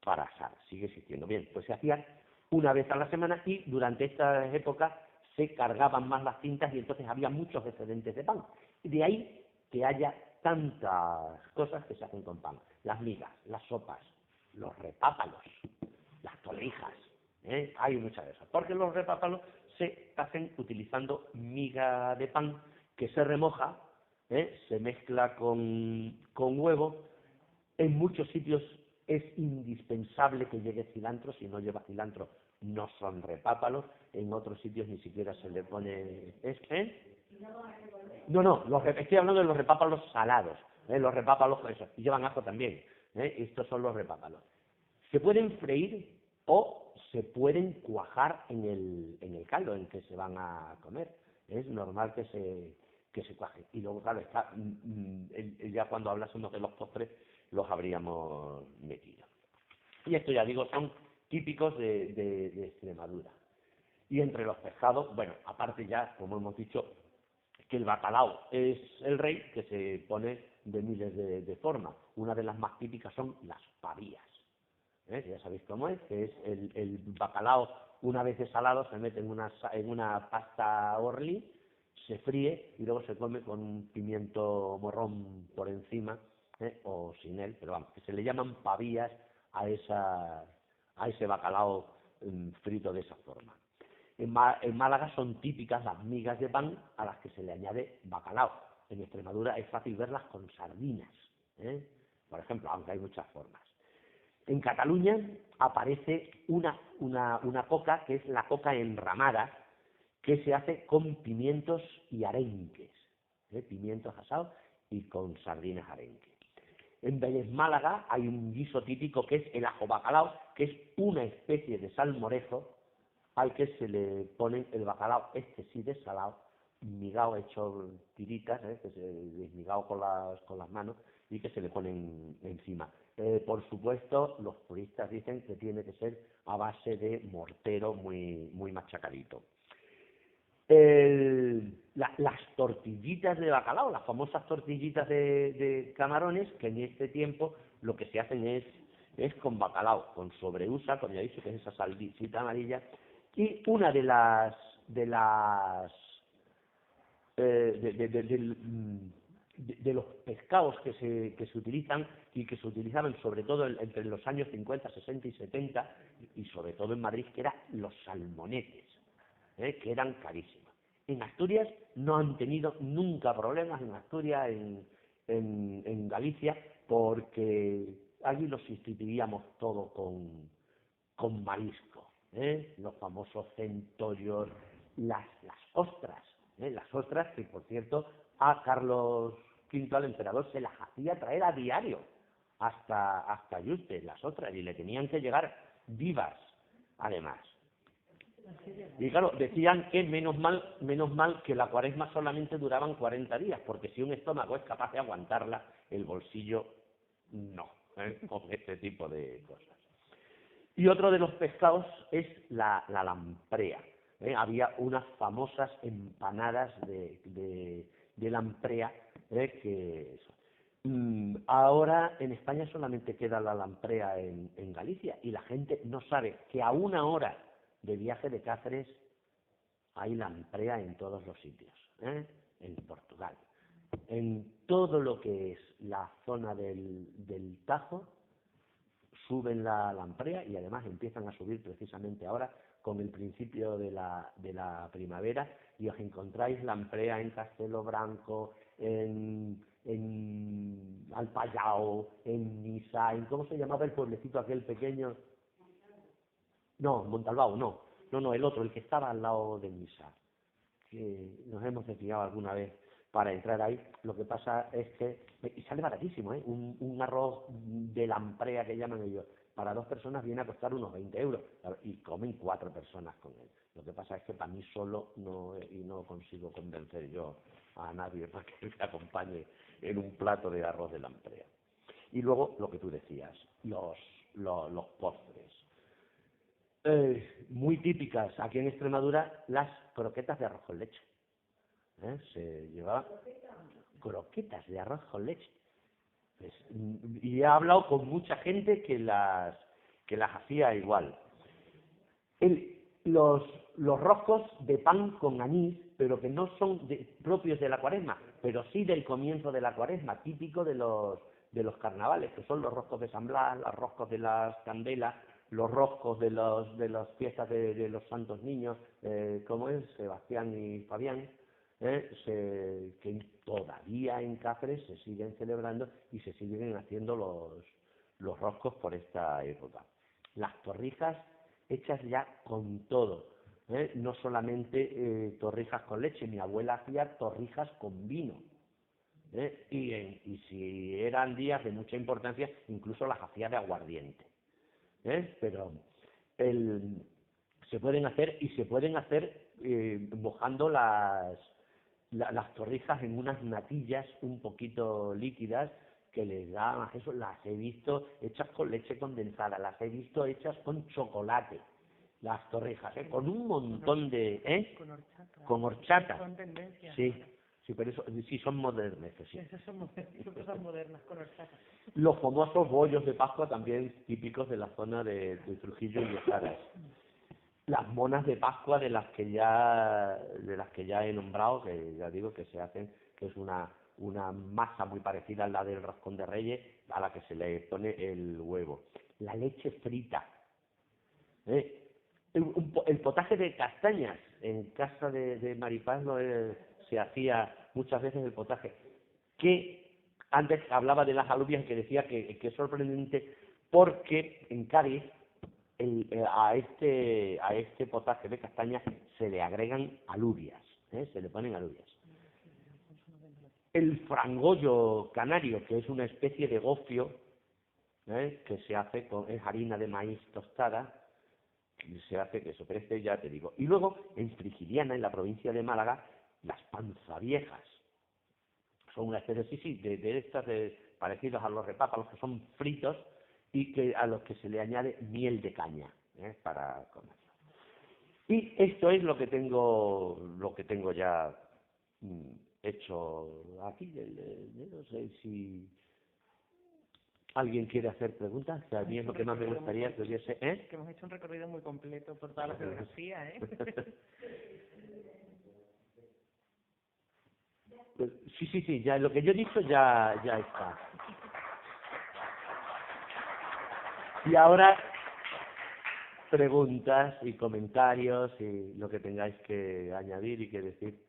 asar. Sigue existiendo. Bien, pues se hacía una vez a la semana, y durante esta época se cargaban más las cintas y entonces había muchos excedentes de pan. Y de ahí que haya tantas cosas que se hacen con pan: las migas, las sopas, los repápalos, las tolijas, hay muchas de esas, porque los repápalos se hacen utilizando miga de pan que se remoja, se mezcla con huevo. En muchos sitios es indispensable que llegue cilantro, si no lleva cilantro no son repápalos, en otros sitios ni siquiera se le pone... No, estoy hablando de los repápalos salados, los repápalos esos, y llevan ajo también, estos son los repápalos. Se pueden freír o se pueden cuajar en el caldo en que se van a comer. Es normal que se cuaje. Y luego, claro, está, ya cuando hablásemos de los postres, los habríamos metido. Y esto, ya digo, son típicos de Extremadura. Y entre los pescados, bueno, aparte ya, como hemos dicho, que el bacalao es el rey, que se pone de miles de formas. Una de las más típicas son las pavías. Ya sabéis cómo es, que es el bacalao, una vez salado, se mete en una pasta orly, se fríe y luego se come con un pimiento morrón por encima, o sin él, pero vamos, que se le llaman pavías a ese bacalao frito de esa forma. En Málaga son típicas las migas de pan a las que se le añade bacalao. En Extremadura es fácil verlas con sardinas, por ejemplo, aunque hay muchas formas. En Cataluña aparece una coca, que es la coca enramada, que se hace con pimientos y arenques, pimientos asados y con sardinas arenque. En Vélez, Málaga, hay un guiso típico que es el ajo bacalao, que es una especie de salmorejo al que se le pone el bacalao, este sí desalado, migao hecho tiritas, que se desmigado con las manos y que se le ponen encima. Por supuesto, los puristas dicen que tiene que ser a base de mortero muy, muy machacadito. Las tortillitas de bacalao, las famosas tortillitas de camarones, que en este tiempo lo que se hacen es con bacalao, con sobreusa, como ya he dicho, que es esa salsita amarilla, y una de los pescados que se utilizan y que se utilizaban sobre todo entre los años 50, 60 y 70, y sobre todo en Madrid, que eran los salmonetes, que eran carísimos. En Asturias no han tenido nunca problemas, en Asturias, en Galicia, porque allí los sustituíamos todo con marisco, los famosos centollos, las ostras, las ostras que, por cierto, a Carlos V, al emperador, se las hacía traer a diario hasta Yuste, las ostras, y le tenían que llegar vivas, además. Y claro, decían que menos mal que la cuaresma solamente duraban 40 días, porque si un estómago es capaz de aguantarla, el bolsillo no, con este tipo de cosas. Y otro de los pescados es la lamprea. Había unas famosas empanadas de lamprea, ahora en España solamente queda la lamprea en Galicia, y la gente no sabe que a 1 hora de viaje de Cáceres hay lamprea en todos los sitios, en Portugal. En todo lo que es la zona del Tajo suben la lamprea, y además empiezan a subir precisamente ahora con el principio de la primavera, y os encontráis lamprea en Castelo Branco, en Alpayao, en Nisa, ¿cómo se llamaba el pueblecito aquel pequeño? No, Montalbao, no, el otro, el que estaba al lado de Nisa, que nos hemos desviado alguna vez para entrar ahí. Lo que pasa es que, y sale baratísimo, un arroz de lamprea que llaman ellos, para 2 personas viene a costar unos 20 euros, y comen 4 personas con él. Lo que pasa es que para mí solo no consigo convencer yo a nadie para que me acompañe en un plato de arroz de lamprea. Y luego, lo que tú decías, los postres. Muy típicas aquí en Extremadura, las croquetas de arroz con leche. Se llevaban croquetas de arroz con leche. Y he hablado con mucha gente que las hacía igual. Los roscos de pan con anís, pero que no son propios de la cuaresma, pero sí del comienzo de la cuaresma, típico de los carnavales, que son los roscos de San Blas, los roscos de las candelas, los roscos de las fiestas de los santos niños, como es Sebastián y Fabián, que todavía en Cáceres se siguen celebrando y se siguen haciendo los roscos por esta época. Las torrijas hechas ya con todo, ¿eh? No solamente torrijas con leche, mi abuela hacía torrijas con vino, ¿eh? Y si eran días de mucha importancia, incluso las hacía de aguardiente, ¿eh? Pero se pueden hacer, y se pueden hacer mojando las torrijas en unas natillas un poquito líquidas que les dan eso. Las he visto hechas con leche condensada, las he visto hechas con chocolate, las torrijas, con un montón de... Con horchata. Con horchata. Son tendencias. Sí, sí, pero eso sí son modernas, sí. Esas son cosas modernas, con horchata. Los famosos bollos de Pascua, también típicos de la zona de Trujillo y de Saras. Las monas de Pascua de las que ya he nombrado, que ya digo que se hacen, que es una masa muy parecida a la del roscón de Reyes, a la que se le pone el huevo. La leche frita, ¿eh? El potaje de castañas. En casa de Maripaz se hacía muchas veces el potaje. Que antes hablaba de las alubias, que decía que es sorprendente porque en Cádiz a este potaje de castañas se le agregan alubias, ¿eh? Se le ponen alubias. El frangollo canario, que es una especie de gofio, ¿eh? Que se hace es harina de maíz tostada, se hace eso, pero este ya te digo. Y luego, en Frigiliana, en la provincia de Málaga, las panzaviejas. Son una especie, sí, de estas parecidos a los repápalos, que son fritos y que a los que se le añade miel de caña, para comerlo. Y esto es lo que tengo ya hecho aquí. No sé si alguien quiere hacer preguntas, que a mí es lo que más me gustaría que hubiese... Que hemos hecho un recorrido muy completo por toda la geografía, ¿eh? Pues, sí, ya lo que yo he dicho ya está. Y ahora preguntas y comentarios y lo que tengáis que añadir y que decir,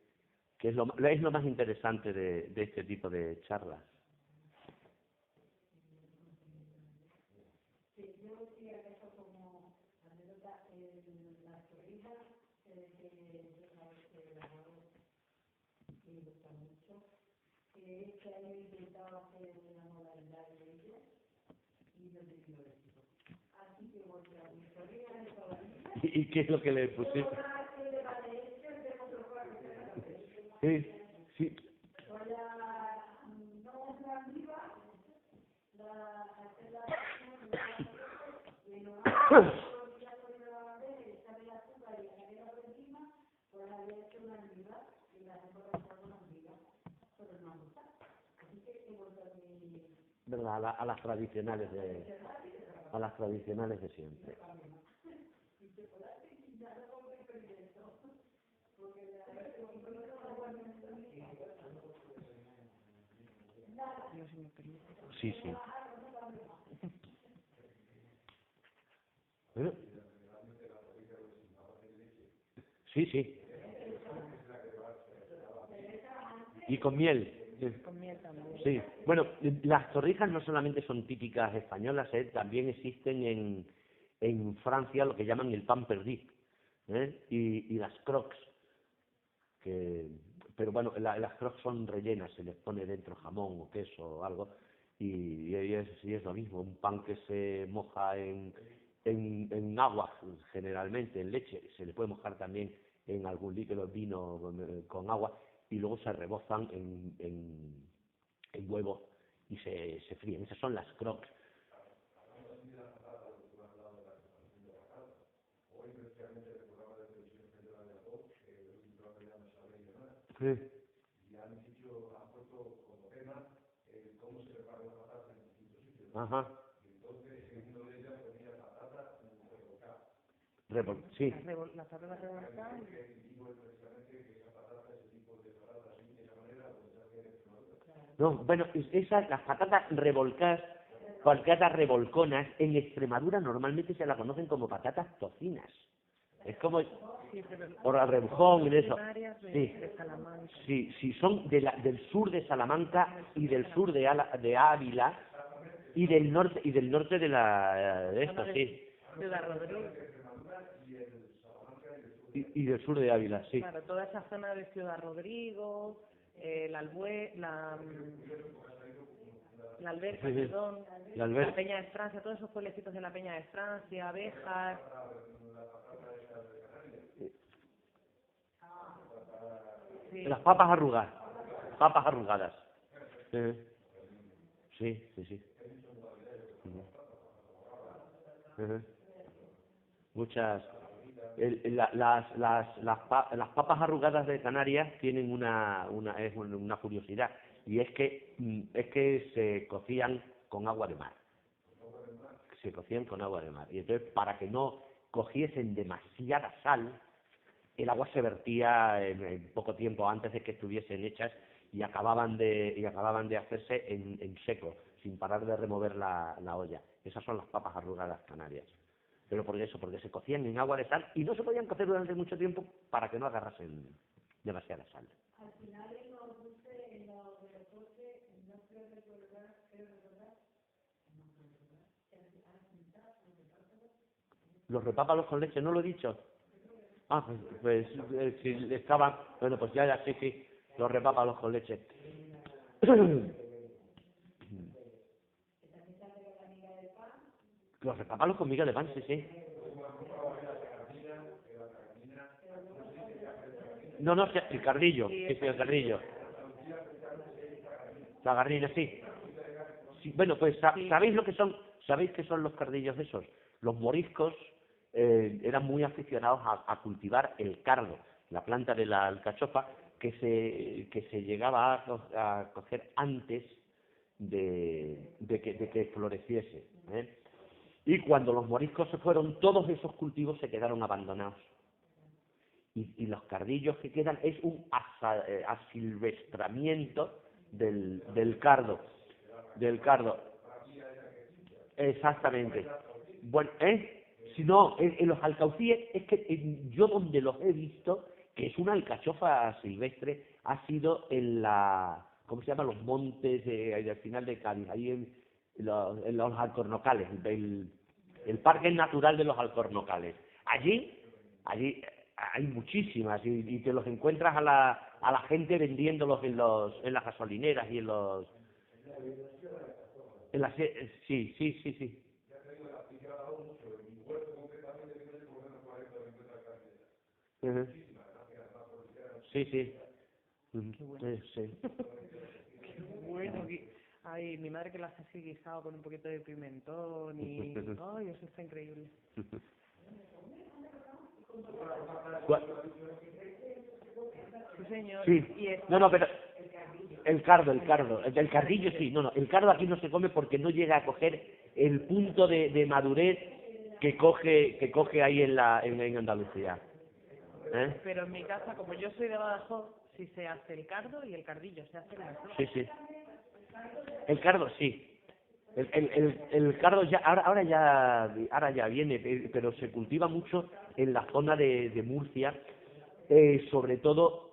que es lo más interesante de este tipo de charlas. ¿Y qué es lo que le pusiste? Sí, sí. ¿Verdad? A las tradicionales de siempre. Sí. ¿Eh? Sí. Y con miel. Con miel también. Sí. Bueno, las torrijas no solamente son típicas españolas, también existen en Francia lo que llaman el pan perdu, y las crocs. Pero bueno, las crocs son rellenas, se les pone dentro jamón o queso o algo, y es lo mismo, un pan que se moja en agua, generalmente en leche, se le puede mojar también en algún líquido, vino con agua, y luego se rebozan en huevo y se fríen. Esas son las crocs. Sí. Y han puesto como tema cómo se prepara la patata en distintos sitios. Ajá. Y entonces, en uno de ellas ponía patata revolcada. Sí. La patata revolcada. No, bueno, las patatas revolcadas, patatas revolconas, en Extremadura normalmente se las conocen como patatas tocinas. Es como... Por la rebujón y eso. Sí, son del sur de Salamanca y del sur de Ávila, y del norte de esto, sí. Ciudad Rodrigo. Y del sur de Ávila, sí. Claro, toda esa zona de Ciudad Rodrigo, la Alberca, Sí, sí. perdón, La Alberca. la Peña de Francia, todos esos pueblecitos de la Peña de Francia, Abejas. Sí. Las papas arrugadas. Papas arrugadas. Sí, sí, sí. Ujú. Muchas. Las papas arrugadas de Canarias tienen una curiosidad, y es que se cocían con agua de mar. Se cocían con agua de mar. Y entonces, para que no cogiesen demasiada sal, el agua se vertía en poco tiempo antes de que estuviesen hechas, y acababan de hacerse en seco, sin parar de remover la olla. Esas son las papas arrugadas canarias. Pero por eso, porque se cocían en agua de sal y no se podían cocer durante mucho tiempo para que no agarrasen demasiada sal. Los repápalos con leche, ¿no lo he dicho? Ah, si estaban, bueno, pues ya, sí, sí, los repápalos con leche. Los repápalos con miga de pan, sí, sí. No, no, sí, el cardillo, sí, sí, el cardillo. La garrina, sí. Sí, bueno, pues, ¿sabéis lo que son? ¿Sabéis qué son los cardillos esos? Los moriscos eran muy aficionados a cultivar el cardo, la planta de la alcachofa, que se llegaba a coger antes de que floreciese, ¿eh? Y cuando los moriscos se fueron, todos esos cultivos se quedaron abandonados. Y los cardillos que quedan es un asilvestramiento del cardo. Del cardo. Exactamente. Bueno, si no, en los alcaucíes, es que yo donde los he visto, que es una alcachofa silvestre, ha sido en ¿cómo se llama? Los montes al final de Cádiz, ahí en los Alcornocales, el Parque Natural de los Alcornocales. Allí hay muchísimas, y te los encuentras a la gente vendiéndolos en las gasolineras y sí, sí, sí, sí. Ujú. Sí, sí. Ujú. Sí. Bueno, ay, mi madre que lo hace así guisado con un poquito de pimentón y... Ay, eso está increíble. ¿Cuál? Sí, señor. Sí. Y No, pero el cardillo sí, no, el cardo aquí no se come porque no llega a coger el punto de madurez que coge ahí en Andalucía. ¿Eh? Pero en mi casa, como yo soy de Badajoz, sí se hace el cardo y el cardillo, se hace las dos. Sí, sí. El cardo sí. El cardo ya ahora ya viene, pero se cultiva mucho en la zona de Murcia, sobre todo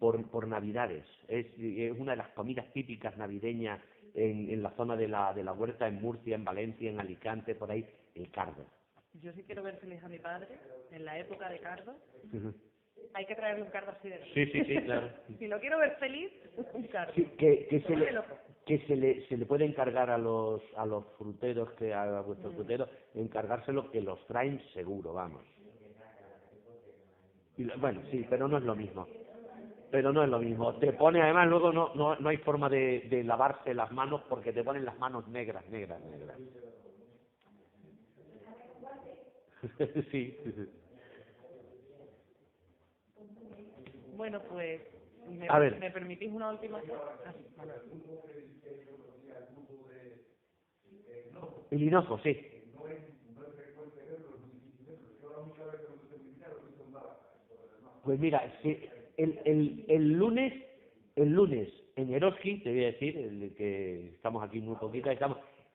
por Navidades. Es una de las comidas típicas navideñas en la zona de la huerta, en Murcia, en Valencia, en Alicante, por ahí, el cardo. Yo sí quiero ver feliz a mi padre en la época de cardo. Ujú. Hay que traerle un cardo así de... Sí, sí, sí, claro. Si lo quiero ver feliz, un cardo. Sí, se le puede encargar a los fruteros, a vuestros fruteros, encargárselo, que los traen seguro, vamos. Bueno, sí, pero no es lo mismo. Pero no es lo mismo. Te pone, además, luego no hay forma de lavarse las manos, porque te ponen las manos negras, negras, negras. Sí. Bueno, pues, A ver. ¿me permitís una última cosa? El hinojo, sí. Pues mira, sí, el lunes en Eroski, te voy a decir, el que estamos aquí muy poquito,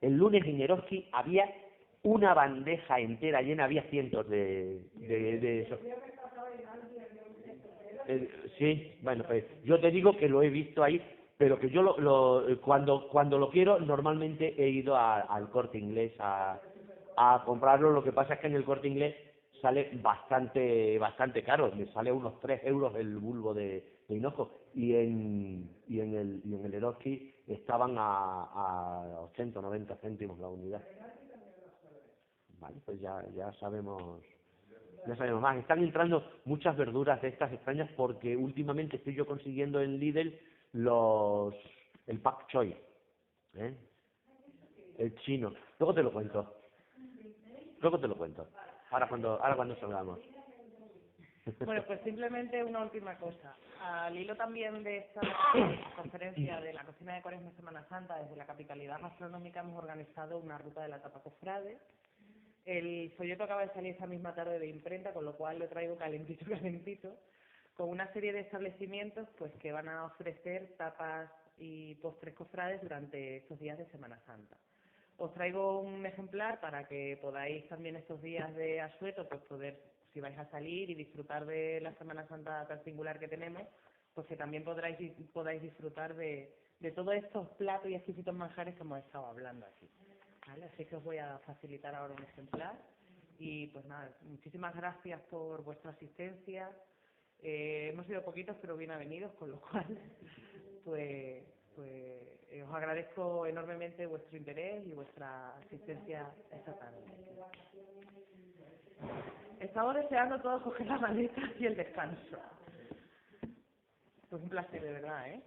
el lunes en Eroski había una bandeja entera llena, había cientos de eso. Sí, bueno, pues yo te digo que lo he visto ahí, pero que yo cuando lo quiero, normalmente he ido al Corte Inglés a comprarlo. Lo que pasa es que en el Corte Inglés sale bastante caro, me sale unos 3 euros el bulbo de hinojo, y en el Eroski estaban a 80 o 90 céntimos la unidad. Vale, pues ya sabemos más. Están entrando muchas verduras de estas extrañas, porque últimamente estoy yo consiguiendo en Lidl el pak choi, ¿eh? El chino. Luego te lo cuento. Ahora cuando salgamos. Bueno, pues simplemente una última cosa. Al hilo también de esta conferencia de la cocina de Cuaresma y Semana Santa, desde la capitalidad gastronómica hemos organizado una ruta de la tapa cofrade. El folleto acaba de salir esa misma tarde de imprenta, con lo cual lo traigo calentito, con una serie de establecimientos pues que van a ofrecer tapas y postres cofrades durante estos días de Semana Santa. Os traigo un ejemplar para que podáis también estos días de asueto, pues poder, si vais a salir y disfrutar de la Semana Santa tan singular que tenemos, pues que también podáis disfrutar de todos estos platos y exquisitos manjares que hemos estado hablando aquí. ¿Vale? Así que os voy a facilitar ahora un ejemplar. Y pues nada, muchísimas gracias por vuestra asistencia. Hemos sido poquitos pero bien avenidos, con lo cual pues os agradezco enormemente vuestro interés y vuestra asistencia esta tarde. Estamos deseando todos coger las maletas y el descanso. Pues un placer, de verdad, ¿eh?